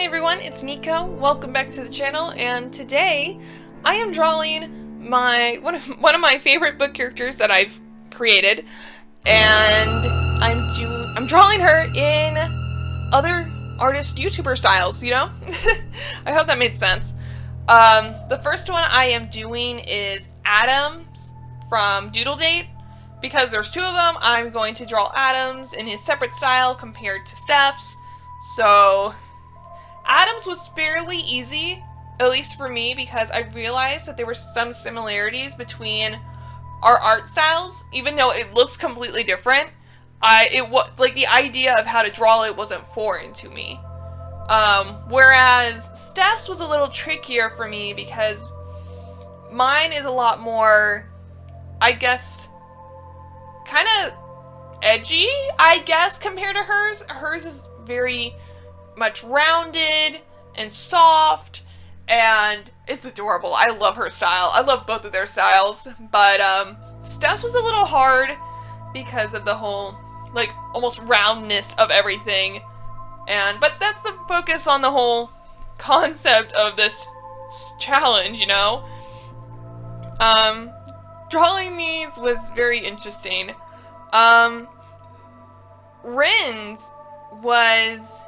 Hey everyone, it's Nico. Welcome back to the channel, and today I am drawing one of my favorite book characters that I've created, and I'm drawing her in other artist YouTuber styles, you know? I hope that made sense. The first one I am doing is Adams from Doodle Date. Because there's two of them, I'm going to draw Adams in his separate style compared to Steph's. So Adams was fairly easy, at least for me, because I realized that there were some similarities between our art styles, even though it looks completely different. It was like the idea of how to draw it wasn't foreign to me. Whereas Steph's was a little trickier for me because mine is a lot more, I guess, kind of edgy, I guess, compared to hers. Hers is very much rounded and soft, and it's adorable. I love her style. I love both of their styles, but Steph's was a little hard because of the whole, like, almost roundness of everything. But that's the focus on the whole concept of this challenge, you know? Drawing these was very interesting. Rin's was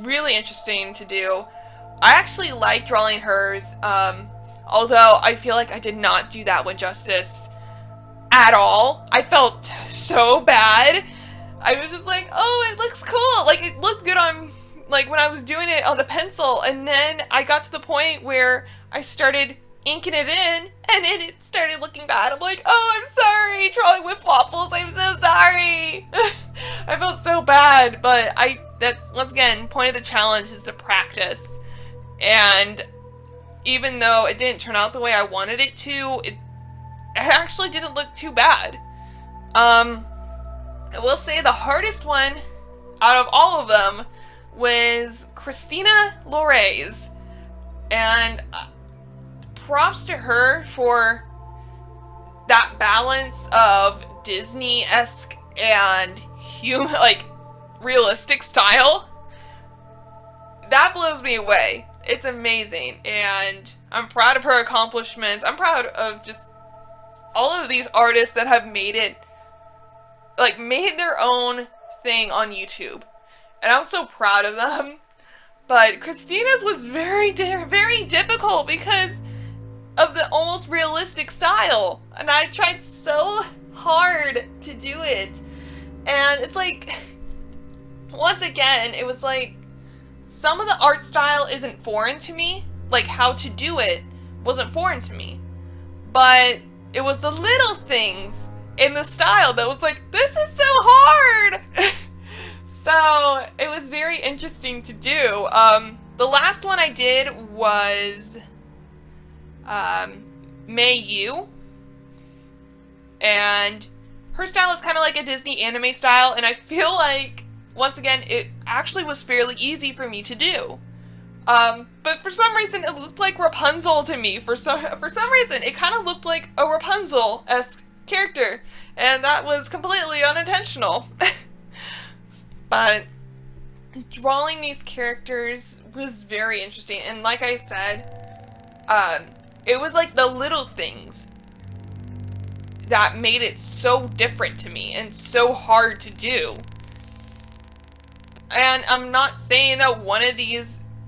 really interesting to do. I actually like drawing hers, although I feel like I did not do that one justice at all. I felt so bad. I was just like, oh, it looks cool. Like, it looked good on, like, when I was doing it on the pencil, and then I got to the point where I started inking it in, and then it started looking bad. I'm like, oh, I'm sorry, drawing with waffles, I'm so sorry. I felt so bad, but that's, once again, point of the challenge is to practice. And even though it didn't turn out the way I wanted it to, it actually didn't look too bad. I will say the hardest one out of all of them was Christina Lore's. And props to her for that balance of Disney-esque and human, like, realistic style. That blows me away. It's amazing, and I'm proud of her accomplishments. I'm proud of just all of these artists that have made it, like, made their own thing on YouTube, and I'm so proud of them. But Christina's was very difficult because of the almost realistic style, and I tried so hard to do it, and it's like, once again, it was like, some of the art style isn't foreign to me, like how to do it wasn't foreign to me, but it was the little things in the style that was like, this is so hard. So it was very interesting to do. The last one I did was May Yu, and her style is kind of like a Disney anime style, and I feel like, once again, it actually was fairly easy for me to do. But for some reason, it looked like Rapunzel to me. For some reason, it kind of looked like a Rapunzel-esque character, and that was completely unintentional. But drawing these characters was very interesting, and like I said, it was like the little things that made it so different to me and so hard to do. And I'm not saying that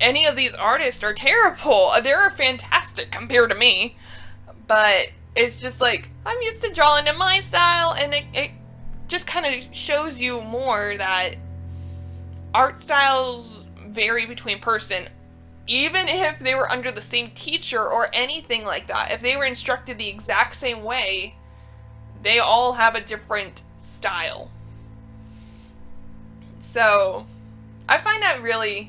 any of these artists are terrible. They're fantastic compared to me. But it's just like, I'm used to drawing in my style, and it just kind of shows you more that art styles vary between person. Even if they were under the same teacher or anything like that, if they were instructed the exact same way, they all have a different style. So I find that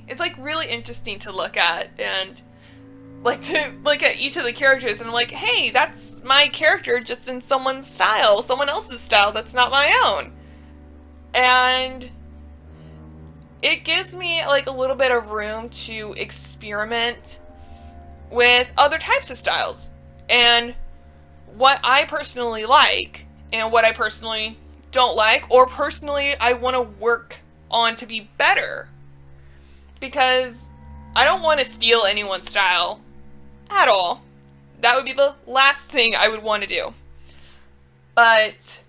it's like really interesting to look at, and like to look at each of the characters and I'm like, hey, that's my character just in someone else's style that's not my own. And it gives me like a little bit of room to experiment with other types of styles and what I personally like and what I personally don't like, or personally I want to work on to be better. Because I don't want to steal anyone's style at all. That would be the last thing I would want to do. But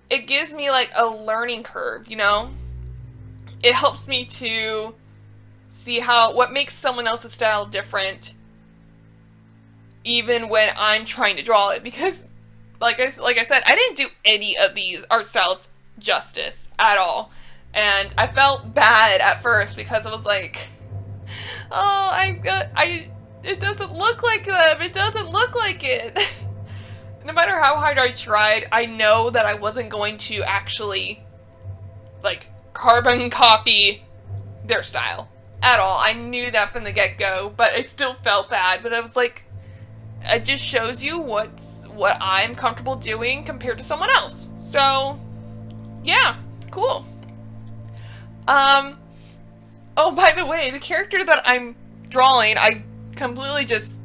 it gives me like a learning curve, you know? It helps me to see what makes someone else's style different, even when I'm trying to draw it, because like I said, I didn't do any of these art styles justice at all. And I felt bad at first because I was like, oh, it doesn't look like them. It doesn't look like it. No matter how hard I tried, I know that I wasn't going to actually, like, carbon copy their style at all. I knew that from the get-go, but I still felt bad. But I was like, it just shows you what I'm comfortable doing compared to someone else. So, yeah, cool. Oh, by the way, the character that I'm drawing, I completely just,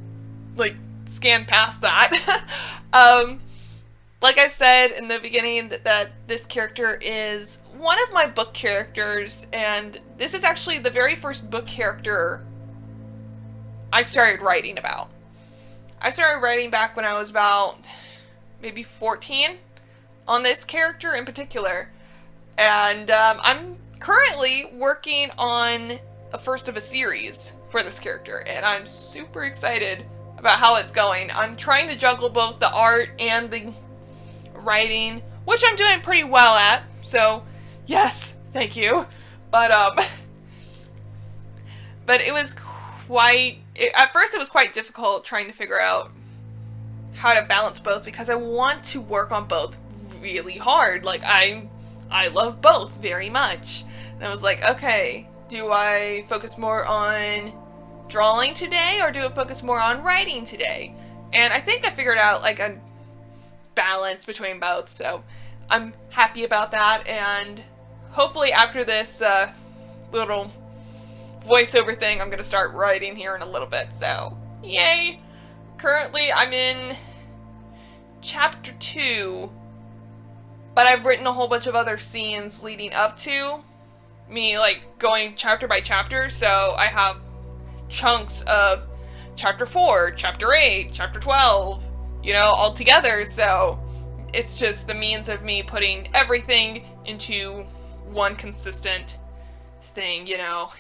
like, scanned past that. Like I said in the beginning, that this character is one of my book characters, and this is actually the very first book character I started writing about. I started writing back when I was about maybe 14 on this character in particular, and I'm currently working on a first of a series for this character, and I'm super excited about how it's going. I'm trying to juggle both the art and the writing, which I'm doing pretty well at, so yes, thank you. But it was at first it was quite difficult trying to figure out how to balance both, because I want to work on both really hard. Like, I love both very much. And I was like, okay, do I focus more on drawing today, or do I focus more on writing today? And I think I figured out like a balance between both, so I'm happy about that. And hopefully after this little voiceover thing, I'm gonna start writing here in a little bit, so yay. Currently I'm in chapter 2, but I've written a whole bunch of other scenes leading up to me, like going chapter by chapter, so I have chunks of chapter 4, chapter 8, chapter 12, you know, all together. So it's just the means of me putting everything into one consistent thing, you know.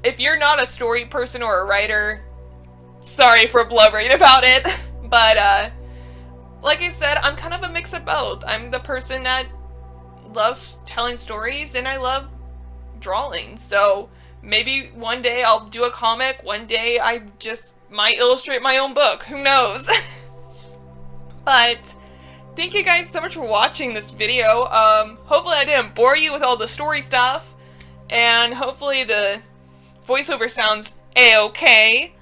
If you're not a story person or a writer, sorry for blubbering about it, but like I said, I'm kind of a mix of both. I'm the person that loves telling stories, and I love drawing, so maybe one day I'll do a comic, one day I just might illustrate my own book, who knows. But thank you guys so much for watching this video. Hopefully I didn't bore you with all the story stuff, and hopefully the voiceover sounds a-okay.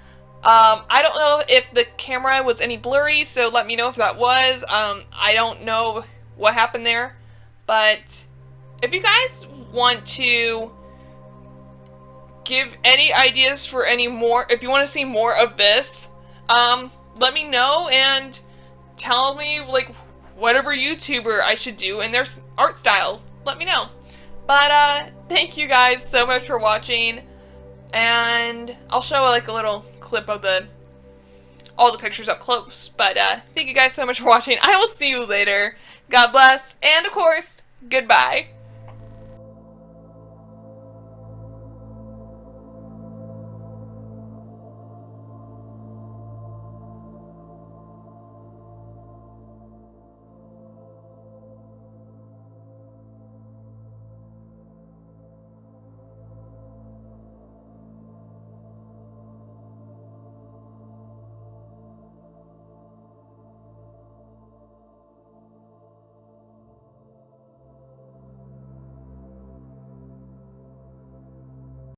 I don't know if the camera was any blurry, so let me know if that was. I don't know what happened there, but if you guys want to give any ideas for any more, if you want to see more of this, let me know and tell me like whatever YouTuber I should do in their art style. Let me know. But thank you guys so much for watching, and I'll show like a little clip of all the pictures up close. But thank you guys so much for watching. I will see you later. God bless, and of course, goodbye.